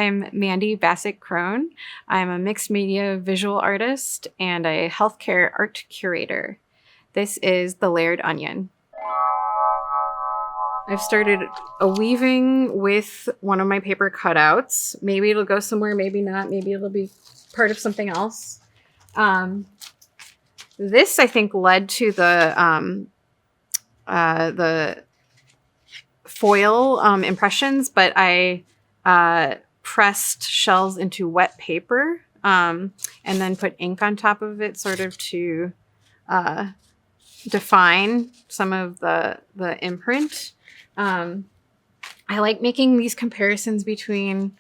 I'm Mandy Basich Kron. I'm a mixed media visual artist and a healthcare art curator. This is The Layered Onion. I've started a weaving with one of my paper cutouts. Maybe it'll go somewhere, maybe not. Maybe it'll be part of something else. This, I think, led to the foil impressions, but I pressed shells into wet paper and then put ink on top of it sort of to define some of the imprint. I like making these comparisons between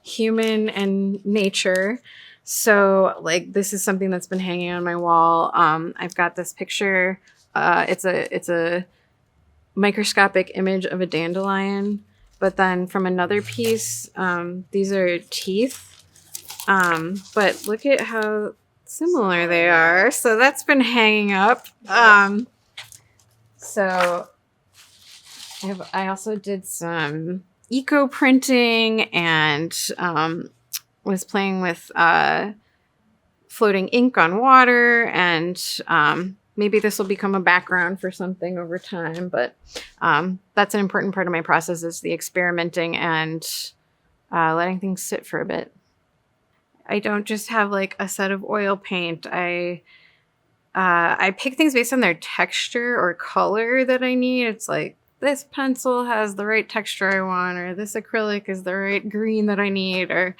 human and nature. So like this is something that's been hanging on my wall. I've got this picture. It's a microscopic image of a dandelion, but then from another piece, these are teeth. But look at how similar they are. So that's been hanging up. So I also did some eco printing and was playing with floating ink on water, and maybe this will become a background for something over time, but that's an important part of my process, is the experimenting and letting things sit for a bit. I don't just have like a set of oil paint. I pick things based on their texture or color that I need. It's like, this pencil has the right texture I want, or this acrylic is the right green that I need, or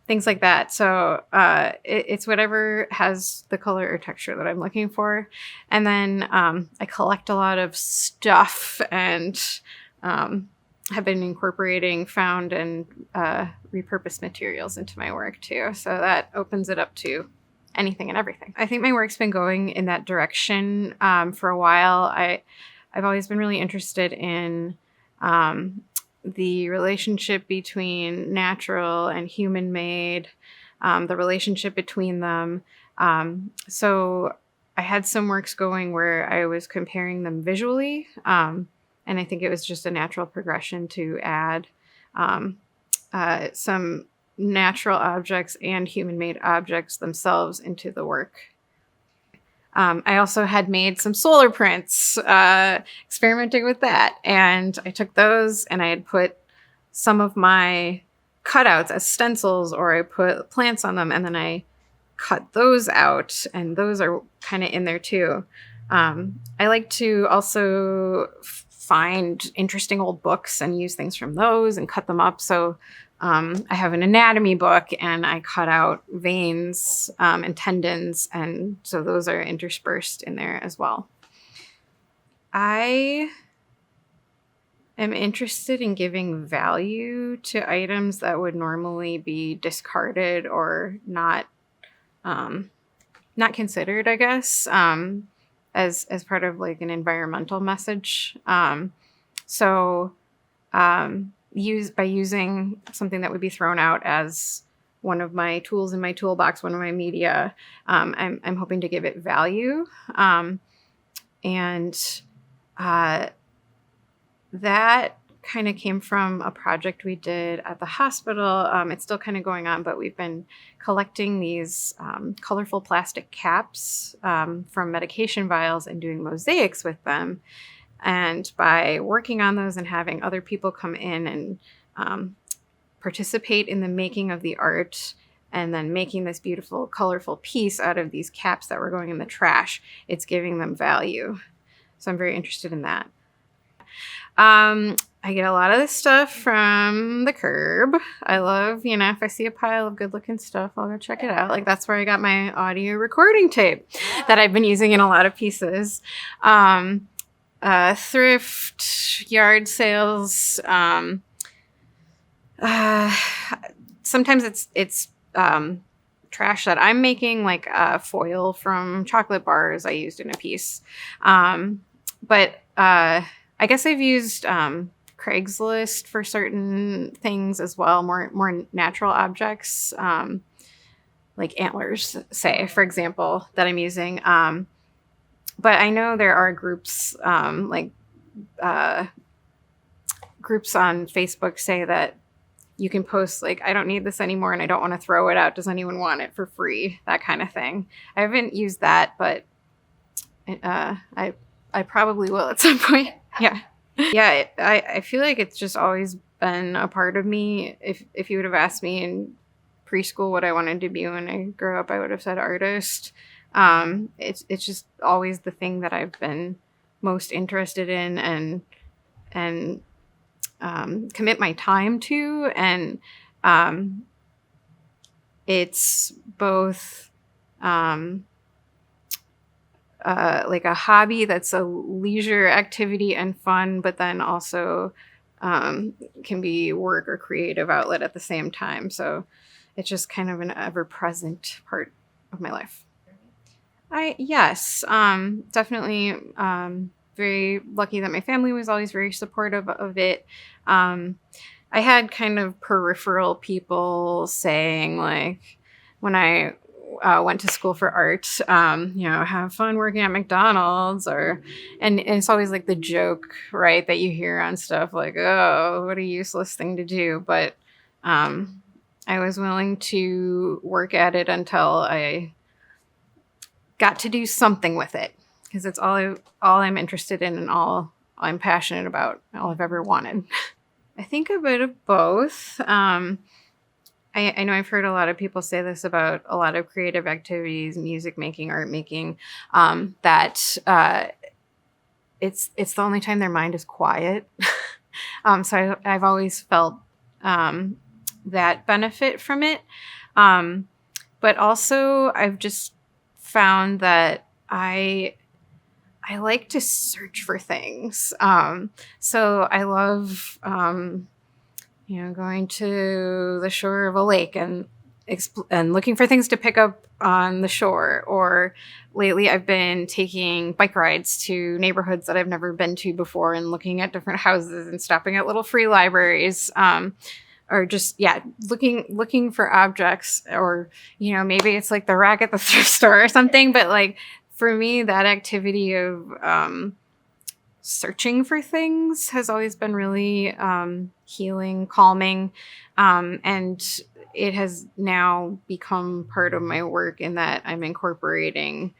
things like that. So it's whatever has the color or texture that I'm looking for. And then I collect a lot of stuff and have been incorporating found and repurposed materials into my work too. So that opens it up to anything and everything. I think my work's been going in that direction for a while. I've always been really interested in the relationship between natural and human-made, the relationship between them. So I had some works going where I was comparing them visually, and I think it was just a natural progression to add some natural objects and human-made objects themselves into the work. I also had made some solar prints, experimenting with that. And I took those and I had put some of my cutouts as stencils, or I put plants on them, and then I cut those out, and those are kind of in there too. I like to also find interesting old books and use things from those and cut them up. So I have an anatomy book, and I cut out veins and tendons, and so those are interspersed in there as well. I am interested in giving value to items that would normally be discarded or not considered, I guess, as part of like an environmental message. By using something that would be thrown out as one of my tools in my toolbox, one of my media, I'm hoping to give it value. That kind of came from a project we did at the hospital. It's still kind of going on, but we've been collecting these colorful plastic caps from medication vials and doing mosaics with them. And by working on those and having other people come in and participate in the making of the art, and then making this beautiful, colorful piece out of these caps that were going in the trash, it's giving them value. So I'm very interested in that. I get a lot of this stuff from the curb. I love, if I see a pile of good looking stuff, I'll go check it out. Like that's where I got my audio recording tape that I've been using in a lot of pieces. Thrift, yard sales. Sometimes it's trash that I'm making, like foil from chocolate bars I used in a piece. But I guess I've used Craigslist for certain things as well, more natural objects, like antlers, say, for example, that I'm using. But I know there are groups groups on Facebook say that you can post like, I don't need this anymore and I don't want to throw it out. Does anyone want it for free? That kind of thing. I haven't used that, but I probably will at some point. Yeah. Yeah. I feel like it's just always been a part of me. If you would have asked me in preschool what I wanted to be when I grew up, I would have said artist. It's just always the thing that I've been most interested in and commit my time to. And it's both like a hobby that's a leisure activity and fun, but then also can be work or creative outlet at the same time. So it's just kind of an ever-present part of my life. Yes, definitely very lucky that my family was always very supportive of it. I had kind of peripheral people saying, like, when I went to school for art, have fun working at McDonald's, and it's always like the joke, right, that you hear on stuff like, oh, what a useless thing to do. But I was willing to work at it until I got to do something with it, because it's all I'm interested in and all I'm passionate about, all I've ever wanted. I think a bit of both. I know I've heard a lot of people say this about a lot of creative activities, music making, art making, that it's the only time their mind is quiet. So I've always felt that benefit from it. But also I've just found that I like to search for things. So I love, going to the shore of a lake and looking for things to pick up on the shore. Or lately I've been taking bike rides to neighborhoods that I've never been to before and looking at different houses and stopping at little free libraries. Or just, looking for objects, or, maybe it's like the rack at the thrift store or something. But like, for me, that activity of searching for things has always been really healing, calming. And it has now become part of my work in that I'm incorporating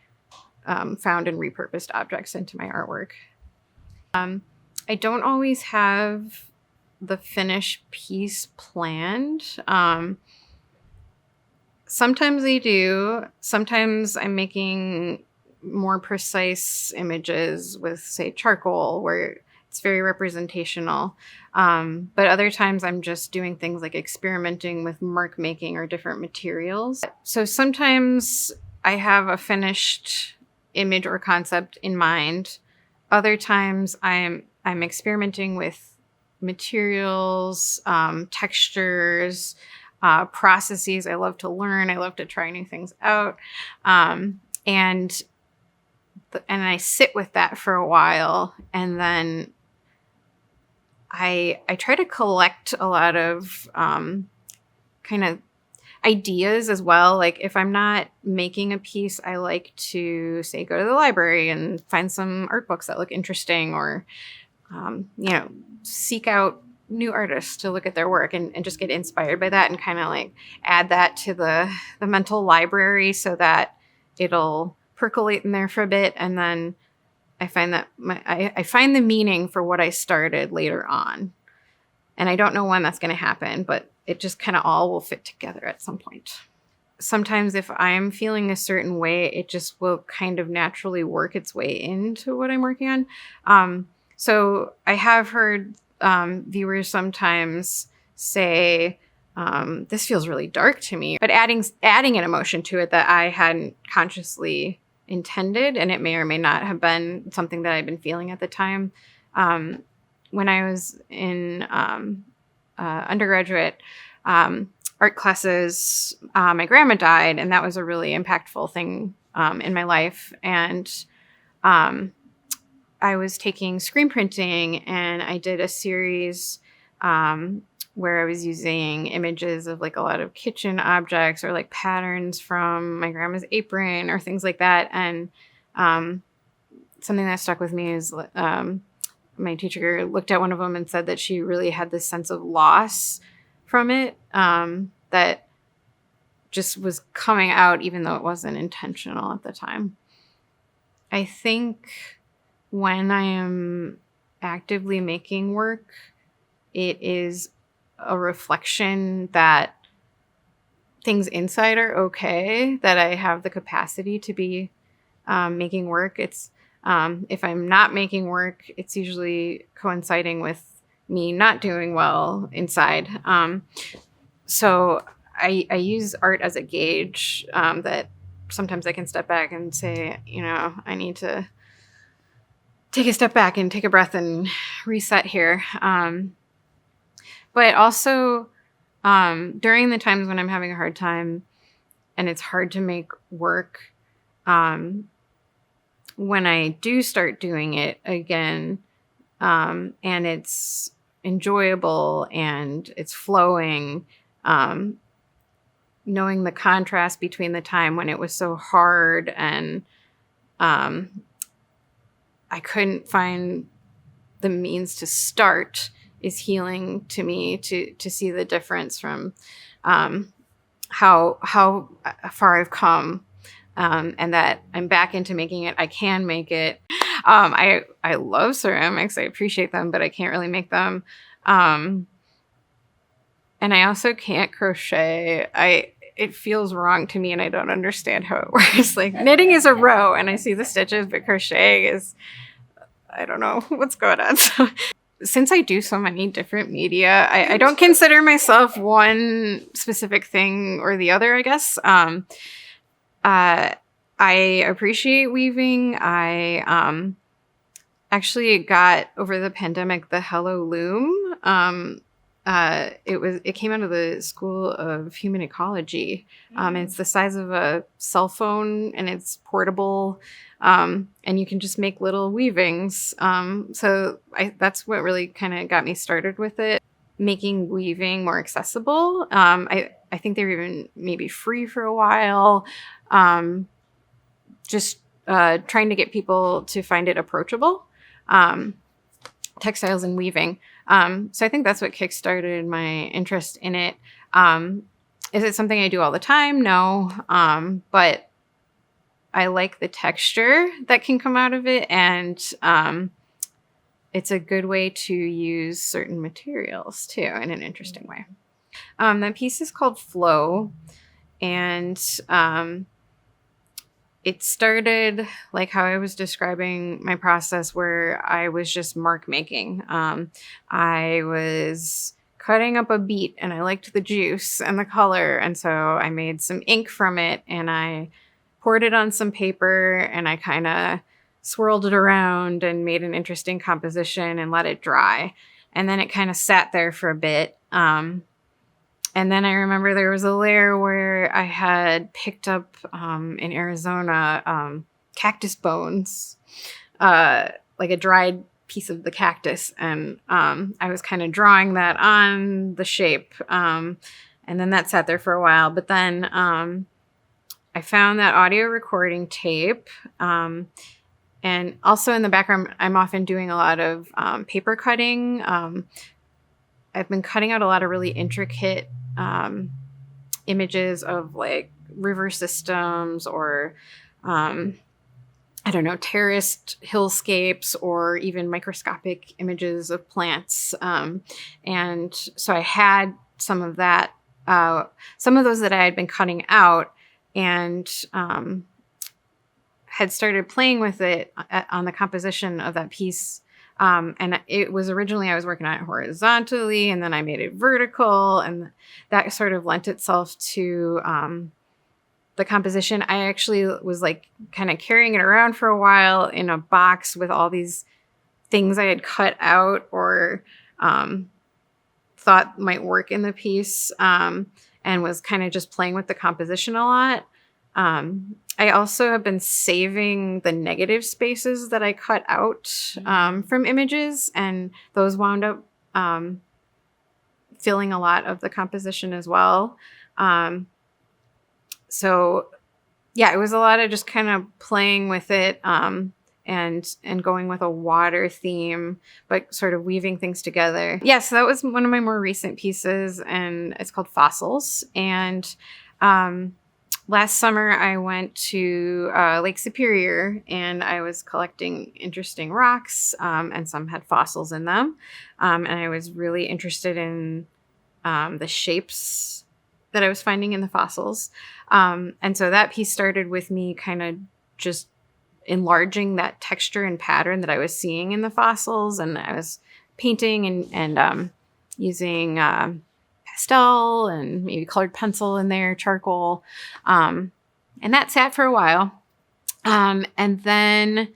found and repurposed objects into my artwork. I don't always have the finished piece planned. Sometimes I do. Sometimes I'm making more precise images with, say, charcoal, where it's very representational. But other times I'm just doing things like experimenting with mark making or different materials. So sometimes I have a finished image or concept in mind. Other times I'm experimenting with materials, textures, processes. I love to learn. I love to try new things out. And I sit with that for a while, and then I try to collect a lot of kind of ideas as well. Like, if I'm not making a piece, I like to, say, go to the library and find some art books that look interesting, or seek out new artists to look at their work and just get inspired by that, and kind of like add that to the mental library so that it'll percolate in there for a bit. And then I find that I find the meaning for what I started later on. And I don't know when that's going to happen, but it just kind of all will fit together at some point. Sometimes if I'm feeling a certain way, it just will kind of naturally work its way into what I'm working on. So I have heard viewers sometimes say, this feels really dark to me, but adding an emotion to it that I hadn't consciously intended, and it may or may not have been something that I'd been feeling at the time. When I was in undergraduate art classes, my grandma died, and that was a really impactful thing in my life. And I was taking screen printing, and I did a series where I was using images of like a lot of kitchen objects, or like patterns from my grandma's apron or things like that. And something that stuck with me is my teacher looked at one of them and said that she really had this sense of loss from it that just was coming out even though it wasn't intentional at the time. I think when I am actively making work, it is a reflection that things inside are okay, that I have the capacity to be making work. It's if I'm not making work, it's usually coinciding with me not doing well inside. So I use art as a gauge that sometimes I can step back and say, I need to take a step back and take a breath and reset here. But also during the times when I'm having a hard time and it's hard to make work, when I do start doing it again, and it's enjoyable and it's flowing, knowing the contrast between the time when it was so hard and I couldn't find the means to start is healing to me, to see the difference from how far I've come. And that I'm back into making it. I can make it. I love ceramics. I appreciate them, but I can't really make them. And I also can't crochet. It feels wrong to me, and I don't understand how it works. Like knitting is a row, and I see the stitches, but crocheting is, I don't know what's going on. So since I do so many different media, I don't consider myself one specific thing or the other, I guess. I appreciate weaving. I actually got, over the pandemic, the Hello Loom. It came out of the School of Human Ecology. It's the size of a cell phone and it's portable. And you can just make little weavings. So that's what really kind of got me started with it, making weaving more accessible. I think they were even maybe free for a while. Just trying to get people to find it approachable, textiles and weaving. So I think that's what kickstarted my interest in it. Is it something I do all the time? No. But I like the texture that can come out of it. And it's a good way to use certain materials too in an interesting way. That piece is called Flow. And it started like how I was describing my process, where I was just mark making. I was cutting up a beet and I liked the juice and the color. And so I made some ink from it and I poured it on some paper and I kind of swirled it around and made an interesting composition and let it dry. And then it kind of sat there for a bit. And then I remember there was a layer where I had picked up in Arizona cactus bones, like a dried piece of the cactus. And I was kind of drawing that on the shape. And then that sat there for a while. But then I found that audio recording tape. And also in the background, I'm often doing a lot of paper cutting. I've been cutting out a lot of really intricate images of like river systems or, I don't know, terraced hillscapes or even microscopic images of plants. And so I had some of that, some of those that I had been cutting out and had started playing with it on the composition of that piece. And it was originally, I was working on it horizontally and then I made it vertical, and that sort of lent itself to the composition. I actually was like kind of carrying it around for a while in a box with all these things I had cut out or thought might work in the piece, and was kind of just playing with the composition a lot. I also have been saving the negative spaces that I cut out from images, and those wound up filling a lot of the composition as well. So yeah, it was a lot of just kind of playing with it, and going with a water theme, but sort of weaving things together. So that was one of my more recent pieces, and it's called Fossils. And last summer I went to Lake Superior, and I was collecting interesting rocks, and some had fossils in them. And I was really interested in the shapes that I was finding in the fossils. And so that piece started with me kind of just enlarging that texture and pattern that I was seeing in the fossils. And I was painting and using pastel and maybe colored pencil in there, charcoal. And that sat for a while. And then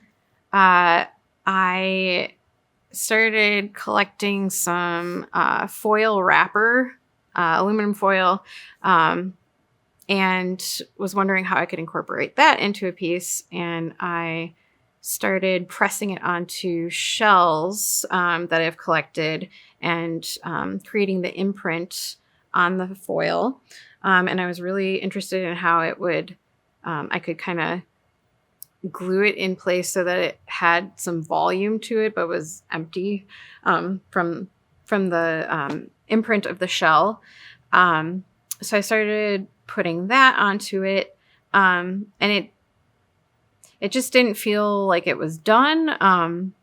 I started collecting some foil wrapper, aluminum foil, and was wondering how I could incorporate that into a piece. And I started pressing it onto shells that I've collected and creating the imprint on the foil. And I was really interested in how it would, I could kind of glue it in place so that it had some volume to it, but was empty from the imprint of the shell. So I started putting that onto it, and it just didn't feel like it was done.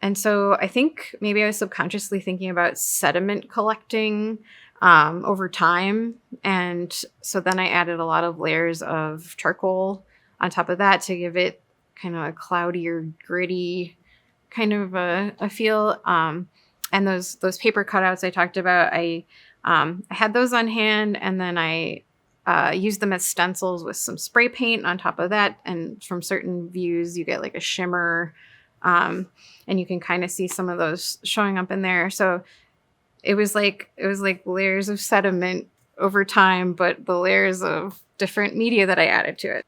And so I think maybe I was subconsciously thinking about sediment collecting over time. And so then I added a lot of layers of charcoal on top of that to give it kind of a cloudier, gritty kind of a feel. And those paper cutouts I talked about, I had those on hand, and then I used them as stencils with some spray paint on top of that. And from certain views, you get like a shimmer, and you can kind of see some of those showing up in there. So it was like layers of sediment over time, but the layers of different media that I added to it.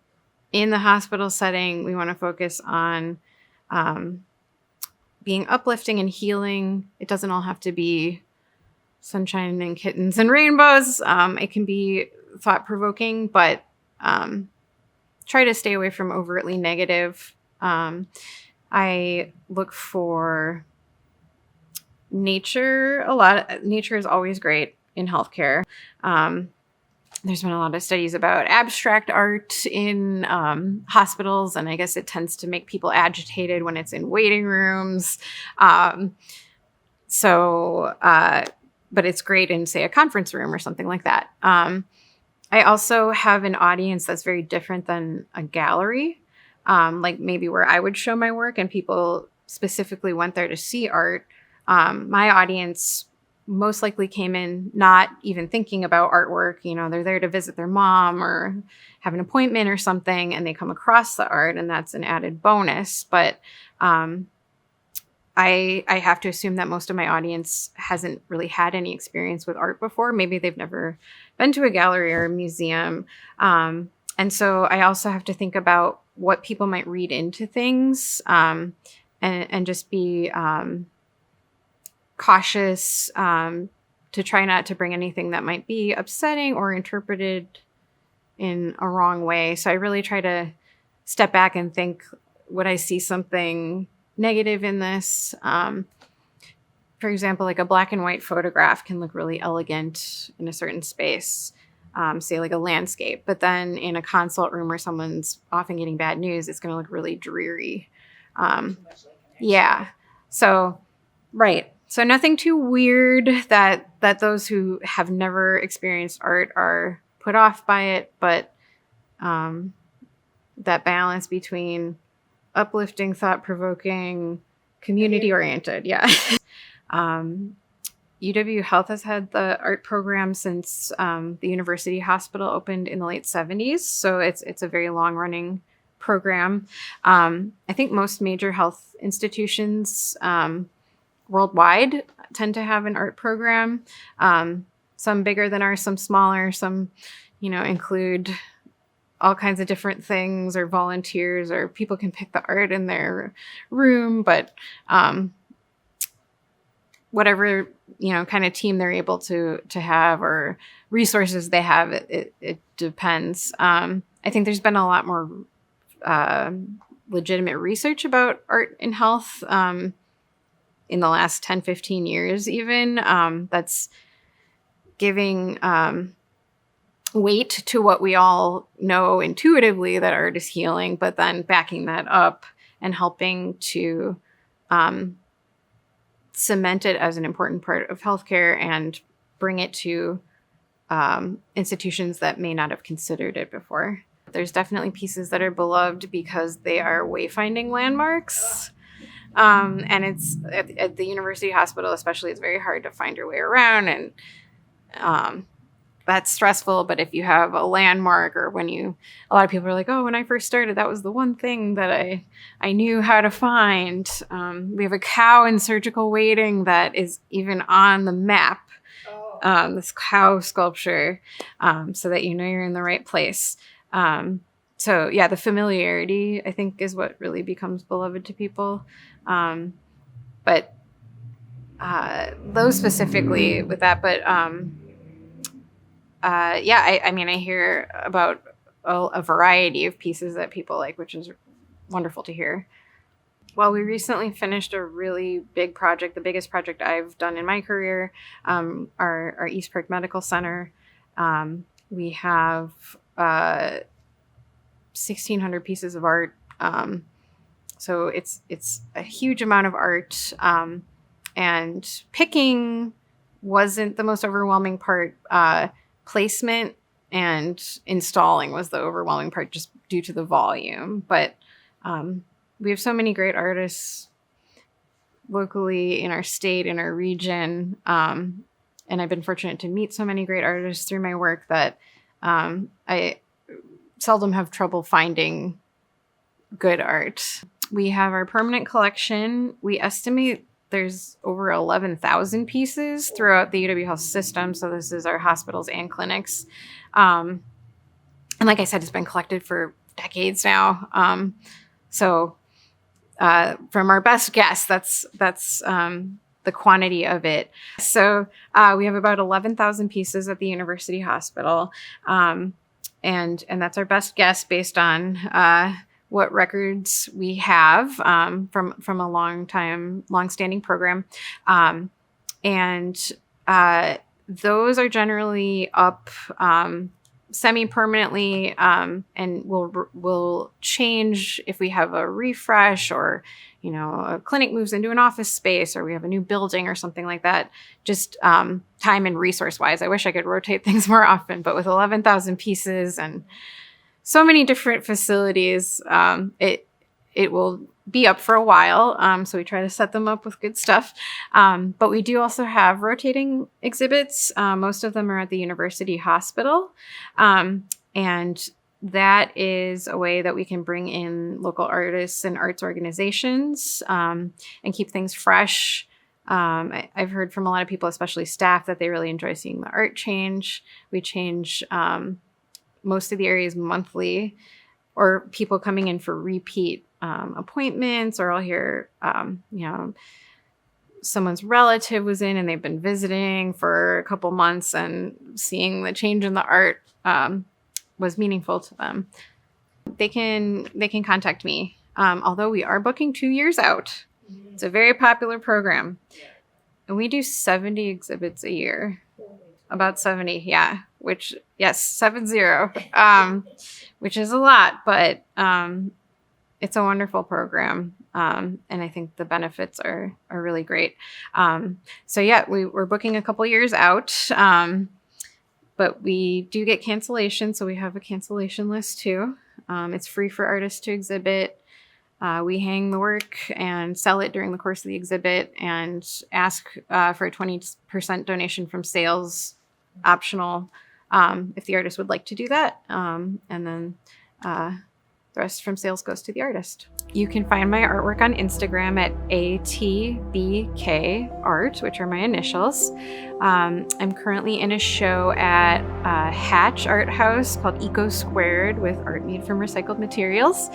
In the hospital setting, we want to focus on being uplifting and healing. It doesn't all have to be sunshine and kittens and rainbows. It can be thought-provoking, but try to stay away from overtly negative. I look for nature a lot. Nature is always great in healthcare. There's been a lot of studies about abstract art in hospitals, and I guess it tends to make people agitated when it's in waiting rooms. But it's great in, say, a conference room or something like that. I also have an audience that's very different than a gallery, like maybe where I would show my work and people specifically went there to see art. My audience most likely came in not even thinking about artwork. You know, they're there to visit their mom or have an appointment or something, and they come across the art, and that's an added bonus. But I have to assume that most of my audience hasn't really had any experience with art before. Maybe they've never been to a gallery or a museum. And so I also have to think about what people might read into things, and just be cautious to try not to bring anything that might be upsetting or interpreted in a wrong way. So I really try to step back and think, would I see something negative in this? For example, like a black and white photograph can look really elegant in a certain space, say like a landscape, but then in a consult room where someone's often getting bad news, it's going to look really dreary. Yeah. So, right. So nothing too weird that those who have never experienced art are put off by it, but that balance between uplifting, thought-provoking, community-oriented. Yeah. UW Health has had the art program since the university hospital opened in the late 70s. So it's a very long-running program. I think most major health institutions worldwide tend to have an art program. Some bigger than ours, some smaller, some, include all kinds of different things, or volunteers, or people can pick the art in their room, but whatever, kind of team they're able to have or resources they have, it depends. I think there's been a lot more legitimate research about art and health in the last 10, 15 years even, that's giving weight to what we all know intuitively, that art is healing, but then backing that up and helping to cement it as an important part of healthcare and bring it to institutions that may not have considered it before. There's definitely pieces that are beloved because they are wayfinding landmarks. And it's at the university hospital, especially, it's very hard to find your way around, and that's stressful. But if you have a landmark, or a lot of people are like, oh, when I first started, that was the one thing that I knew how to find. We have a cow in surgical waiting that is even on the map, this cow sculpture, so that you know you're in the right place. So yeah, the familiarity, I think, is what really becomes beloved to people. But those specifically with that, but I mean, I hear about a variety of pieces that people like, which is wonderful to hear. Well, we recently finished a really big project, the biggest project I've done in my career, our East Park Medical Center. We have 1,600 pieces of art. So it's a huge amount of art. And picking wasn't the most overwhelming part. Placement and installing was the overwhelming part, just due to the volume. But we have so many great artists locally in our state, in our region. And I've been fortunate to meet so many great artists through my work that I seldom have trouble finding good art. We have our permanent collection. We estimate there's over 11,000 pieces throughout the UW Health system. So this is our hospitals and clinics. And like I said, it's been collected for decades now. So from our best guess, that's the quantity of it. So we have about 11,000 pieces at the university hospital. And that's our best guess based on what records we have from a long-standing program. And those are generally up semi-permanently, and will change if we have a refresh, or a clinic moves into an office space, or we have a new building or something like that. Just time and resource wise, I wish I could rotate things more often, but with 11,000 pieces and so many different facilities, it will be up for a while. So we try to set them up with good stuff. But we do also have rotating exhibits. Most of them are at the university hospital. And that is a way that we can bring in local artists and arts organizations, and keep things fresh. I've heard from a lot of people, especially staff, that they really enjoy seeing the art change. We change most of the areas monthly, or people coming in for repeat appointments, or I'll hear, someone's relative was in and they've been visiting for a couple months, and seeing the change in the art was meaningful to them. They can contact me. Although we are booking 2 years out. It's a very popular program. And we do 70 exhibits a year. About 70, yeah. Which, yes, 70, which is a lot, but it's a wonderful program. And I think the benefits are really great. So yeah, we're booking a couple years out, but we do get cancellation. So we have a cancellation list too. It's free for artists to exhibit. We hang the work and sell it during the course of the exhibit, and ask for a 20% donation from sales, optional, if the artist would like to do that. And then the rest from sales goes to the artist. You can find my artwork on Instagram at ATBKArt, which are my initials. I'm currently in a show at Hatch Art House called Eco Squared, with art made from recycled materials.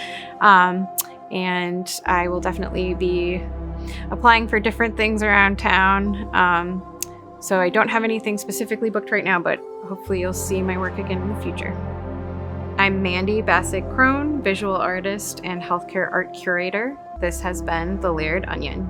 And I will definitely be applying for different things around town. So I don't have anything specifically booked right now, but hopefully you'll see my work again in the future. I'm Mandy Basich Kron, visual artist and healthcare art curator. This has been The Layered Onion.